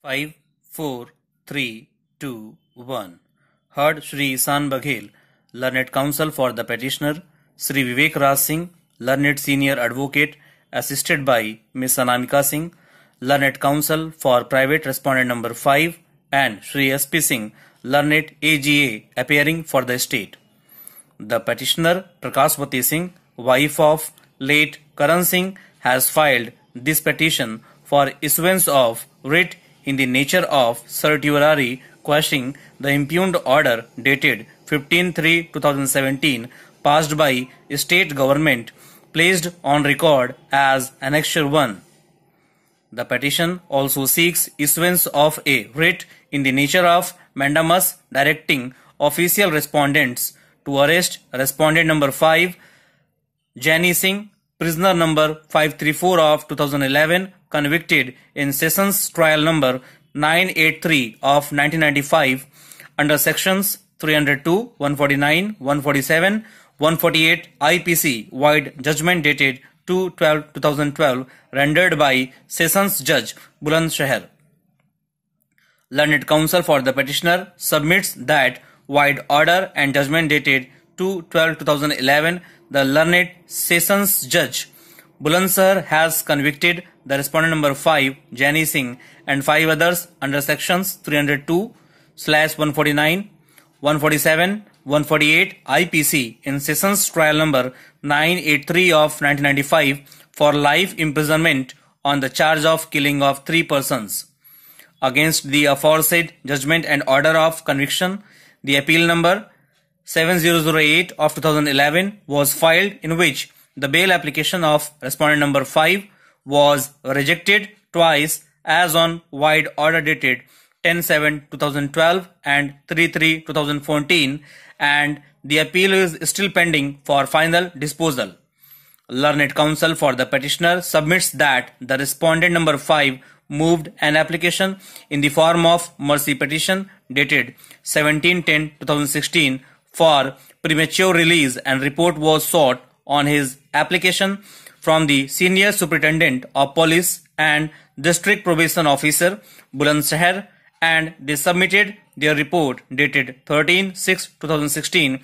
5, 4, 3, 2, 1. Heard Shri Isan Baghel, Learned Counsel for the Petitioner, Shri Vivek Raj Singh, Learned Senior Advocate, assisted by Ms. Anamika Singh, Learned Counsel for Private Respondent number 5, and Shri S.P. Singh, Learned AGA, appearing for the state. The petitioner, Prakashwati Singh, wife of late Karan Singh, has filed this petition for issuance of writ in the nature of certiorari quashing the impugned order dated 15/3/2017 passed by state government placed on record as Annexure 1. The petition also seeks issuance of a writ in the nature of mandamus directing official respondents to arrest respondent number 5, Jani Singh, prisoner number 534 of 2011, convicted in Sessions Trial number 983 of 1995 under sections 302, 149, 147, 148 IPC, void judgment dated 2/12/2012, rendered by Sessions Judge Bulandshahr. Learned Counsel for the petitioner submits that void order and judgment dated 2/12/2011, the learned Sessions Judge Bulandshahr has convicted the respondent number 5, Jani Singh, and 5 others under sections 302/149, 147, 148 IPC in Sessions Trial number 983 of 1995 for life imprisonment on the charge of killing of 3 persons. Against the aforesaid judgment and order of conviction, the appeal number 7008 of 2011 was filed, in which the bail application of respondent number 5 was rejected twice, as on void order dated 10/7/2012 and 3/3/2014, and the appeal is still pending for final disposal. Learned Counsel for the petitioner submits that the respondent number 5 moved an application in the form of mercy petition dated 17/10/2016 for premature release, and report was sought on his application from the Senior Superintendent of Police and District Probation Officer Bulandshahr, and they submitted their report dated 13/6/2016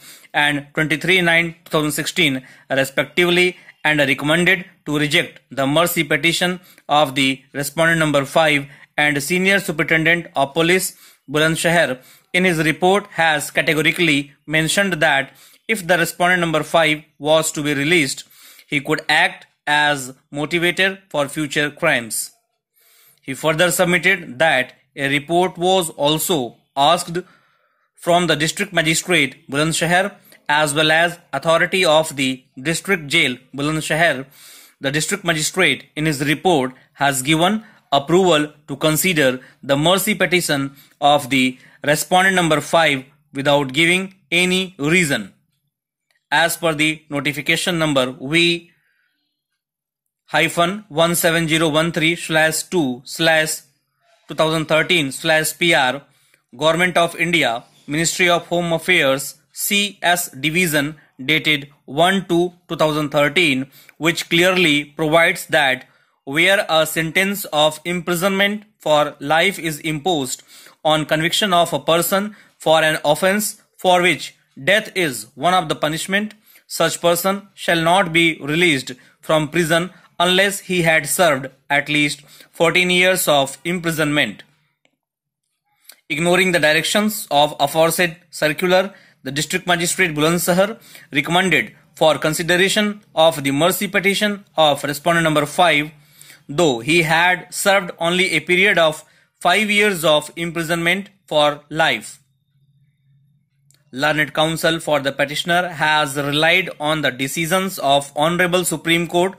and 23/9/2016 respectively, and are recommended to reject the mercy petition of the respondent number 5, and Senior Superintendent of Police Bulandshahr in his report has categorically mentioned that if the respondent number 5 was to be released, he could act as motivator for future crimes. He further submitted that a report was also asked from the District Magistrate Bulandshahr as well as authority of the District Jail Bulandshahr. The District Magistrate in his report has given approval to consider the mercy petition of the respondent number 5 without giving any reason. As per the notification number V-17013/2/2013/PR, Government of India, Ministry of Home Affairs, CS Division, dated 1/2/2013, which clearly provides that where a sentence of imprisonment for life is imposed on conviction of a person for an offence for which death is one of the punishment, such person shall not be released from prison unless he had served at least 14 years of imprisonment. Ignoring the directions of aforesaid circular, the District Magistrate Bulandshahr recommended for consideration of the mercy petition of respondent number 5, though he had served only a period of 5 years of imprisonment for life. Learned Counsel for the petitioner has relied on the decisions of Honorable Supreme Court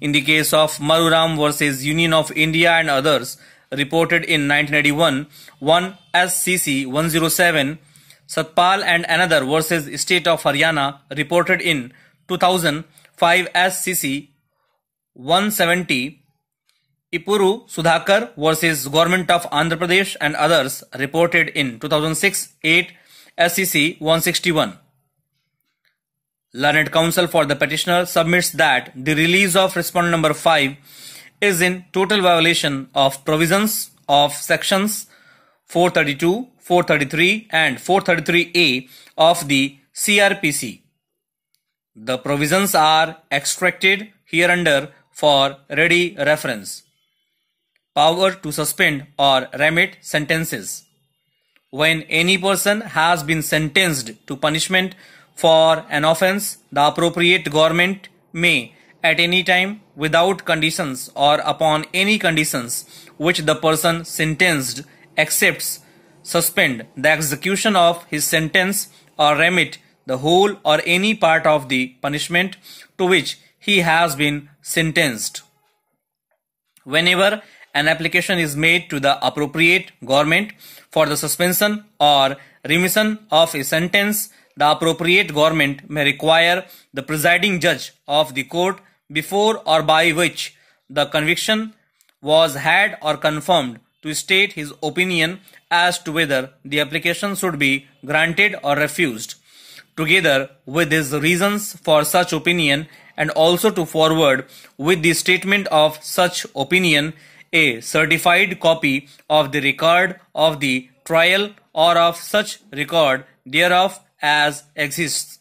in the case of Maruram versus Union of India and others, reported in 1981, 1 SCC 107, Satpal and another versus State of Haryana, reported in 2000, 5 SCC 170, Ipuru Sudhakar versus Government of Andhra Pradesh and others, reported in 2006, 8 SCC 161. Learned Counsel for the petitioner submits that the release of respondent number 5 is in total violation of provisions of sections 432, 433 and 433A of the CRPC. The provisions are extracted hereunder for ready reference. Power to suspend or remit sentences. When any person has been sentenced to punishment for an offence, the appropriate government may, at any time, without conditions or upon any conditions which the person sentenced accepts, suspend the execution of his sentence or remit the whole or any part of the punishment to which he has been sentenced. Whenever an application is made to the appropriate government for the suspension or remission of a sentence, the appropriate government may require the presiding judge of the court before or by which the conviction was had or confirmed to state his opinion as to whether the application should be granted or refused, together with his reasons for such opinion, and also to forward with the statement of such opinion a certified copy of the record of the trial or of such record thereof as exists.